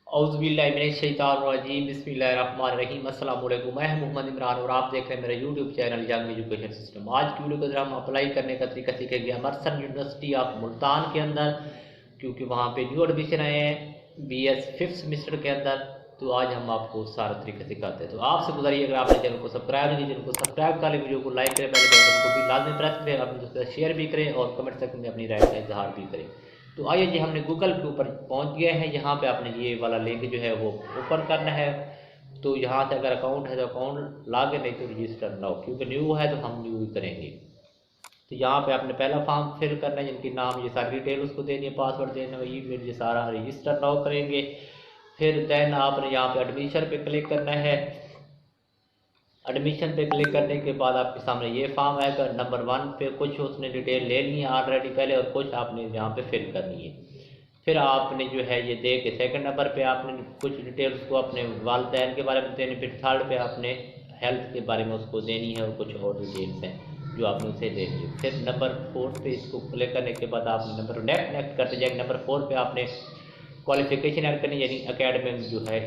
औज़ुबिल्लाहिमिनश्शैतानिर्रजीम बिस्मिल्लाहिर्रहमानिर्रहीम अस्सलाम वालेकुम। मैं हूं मोहम्मद इमरान और आप देख रहे हैं मेरा YouTube channel young education system. आज की वीडियो के अंदर हम अप्लाई करने का तरीका सीखेंगे अमरसन यूनिवर्सिटी ऑफ मुल्तान के अंदर, क्योंकि वहाँ पे न्यू एडमिशन आए हैं BS 5th सेमेस्टर के अंदर। तो आज हम आपको सारा तरीका सिखाते हैं। तो आपसे गुजारिए, अगर आपने चैनल को सब्सक्राइब नहीं किया, चैनल को सब्सक्राइब कर लें, वीडियो को लाइक करें, बेल आइकन को भी लाजमी प्रेस करें, अपने दोस्तों से शेयर भी करें और कमेंट सेक्शन में अपनी राय का इजहार भी करें। तो आइए जी, हमने गूगल के ऊपर पहुंच गए हैं। यहाँ पे आपने ये वाला लिंक जो है वो ओपन करना है। तो यहाँ से अगर अकाउंट है तो अकाउंट लॉग इन, नहीं तो रजिस्टर नाउ, क्योंकि न्यू है तो हम न्यू ही करेंगे। तो यहाँ पे आपने पहला फॉर्म फिल करना है, जिनकी नाम ये सारी डिटेल उसको देनी है, पासवर्ड देना है, ईमेल, ये सारा रजिस्टर नाउ करेंगे। फिर देन आपने यहाँ पे एडमिशन पे क्लिक करना है। एडमिशन पे क्लिक करने के बाद आपके सामने ये फॉर्म आएगा। नंबर 1 पे कुछ उसने डिटेल ले ली है ऑलरेडी पहले, और कुछ आपने यहाँ पे फिल करनी है। फिर आपने जो है ये दे के सेकंड नंबर पे आपने कुछ डिटेल्स को अपने वालिदैन के बारे में देनी। फिर थर्ड पे आपने हेल्थ के बारे में उसको देनी है, और कुछ और डिटेल्स हैं जो आपने उसे देनी है। फिर नंबर 4 पे इसको क्लिक करने के बाद आपने नंबर नेक्स्ट करते जाएंगे। नंबर 4 पे आपने क्वालिफिकेशन ऐड करनी, यानी अकेडमिक जो है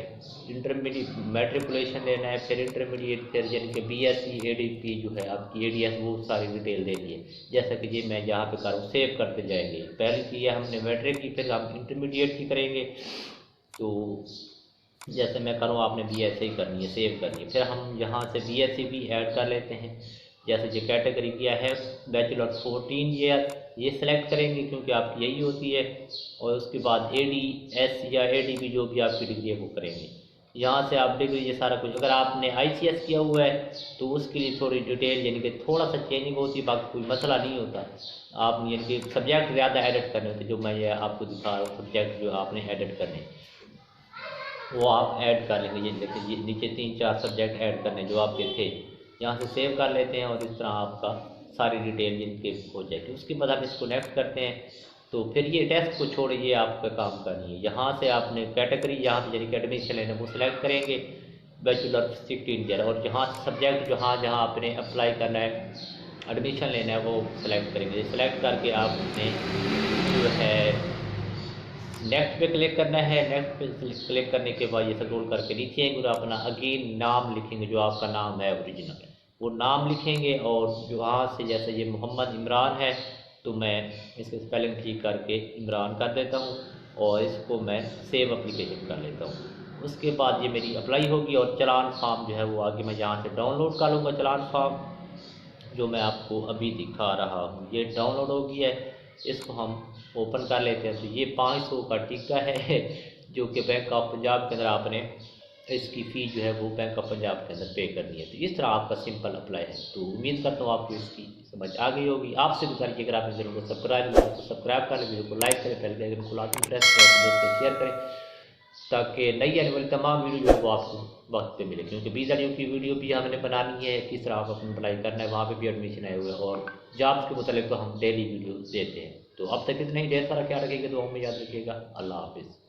इंटरमीडिएट मैट्रिकुलेशन देना है। फिर इंटरमीडिएट, फिर यानी कि BSc ADP जो है आपकी ADS, वो सारी डिटेल देनी है। जैसा कि ये मैं यहाँ पे करूँ, सेव करते जाएंगे। पहले की है हमने मैट्रिक की, फिर हम इंटरमीडिएट की करेंगे। तो जैसे मैं करूँ, आपने BSc करनी है, सेव करनी है। फिर हम यहाँ से BSc भी ऐड कर लेते हैं। जैसे जो कैटेगरी किया है बैचलर 14 ईयर, ये सिलेक्ट करेंगे क्योंकि आपकी यही होती है। और उसके बाद ADS या ADP जो भी आपकी डिग्री है वो करेंगे। यहाँ से आप डिग्री ये सारा कुछ, अगर आपने ICS किया हुआ है तो उसके लिए थोड़ी डिटेल यानी कि थोड़ा सा चेंजिंग होती है, बाकी कोई मसला नहीं होता। आप यानी कि सब्जेक्ट ज़्यादा एडिट करने होते, जो मैं ये आपको दिखा रहा हूँ सब्जेक्ट जो आपने एडिट करने, वो आप ऐड कर लेंगे। ये देखिए, ये नीचे 3-4 सब्जेक्ट ऐड करने जो आपके थे। यहाँ से सेव कर लेते हैं और इस तरह आपका सारी डिटेल जिनके हो जाएगी। उसके बाद आप इसको नेक्स्ट करते हैं। तो फिर ये टेस्ट को छोड़ ये आपका काम करनी है। यहाँ से आपने कैटेगरी, यहाँ पे यानी कि एडमिशन लेना, वो सिलेक्ट करेंगे बैचलर 16 ईयर। और जहाँ सब्जेक्ट जहाँ जहाँ आपने अप्लाई करना है, एडमिशन लेना है, वो सिलेक्ट करेंगे। सिलेक्ट करके आपने जो है नेक्स्ट पे क्लिक करना है। नेक्स्ट पे क्लिक करने के बाद ये स्क्रॉल करके नीचे आएंगे और अपना अगेन नाम लिखेंगे, जो आपका नाम है ओरिजिनल, वो नाम लिखेंगे। और जो वहाँ से जैसे ये मोहम्मद इमरान है, तो मैं इसके स्पेलिंग ठीक करके इमरान कर देता हूँ और इसको मैं सेव एप्लीकेशन कर लेता हूँ। उसके बाद ये मेरी अप्लाई होगी और चलान फॉर्म जो है वो आगे मैं यहाँ से डाउनलोड कर लूँगा। चलान फॉर्म जो मैं आपको अभी दिखा रहा हूँ, ये डाउनलोड हो गया है। इसको हम ओपन कर लेते हैं। तो ये 500 का टिक्का है जो कि बैंक ऑफ पंजाब के अंदर आपने इसकी फ़ीस जो है वो बैंक ऑफ पंजाब के अंदर पे करनी है। तो इस तरह आपका सिंपल अप्लाई है। तो उम्मीद करता हूँ आपको इसकी समझ आ गई होगी। आपसे गुजारिश, अगर आपने चैनल को सब्सक्राइब कर लें, वीडियो को लाइक करें, पहले आइकन को लाजमी प्रेस करें, अपने दोस्तों से शेयर करें, ताकि नई आने वाली तमाम वीडियो जो है वो आपको वक्त पे मिले। क्योंकि वीज़ा की वीडियो भी हमने बनानी है, किस तरह आप अपनी अप्लाई करना है, वहाँ पे भी एडमिशन आए हुए हैं, और जॉब्स के मुतालिक तो हम डेली वीडियो देते हैं। तो अब तक इतना ही, ढेर सारा ख्याल रखिएगा, दुआ में याद रखिएगा। अल्लाह हाफिज़।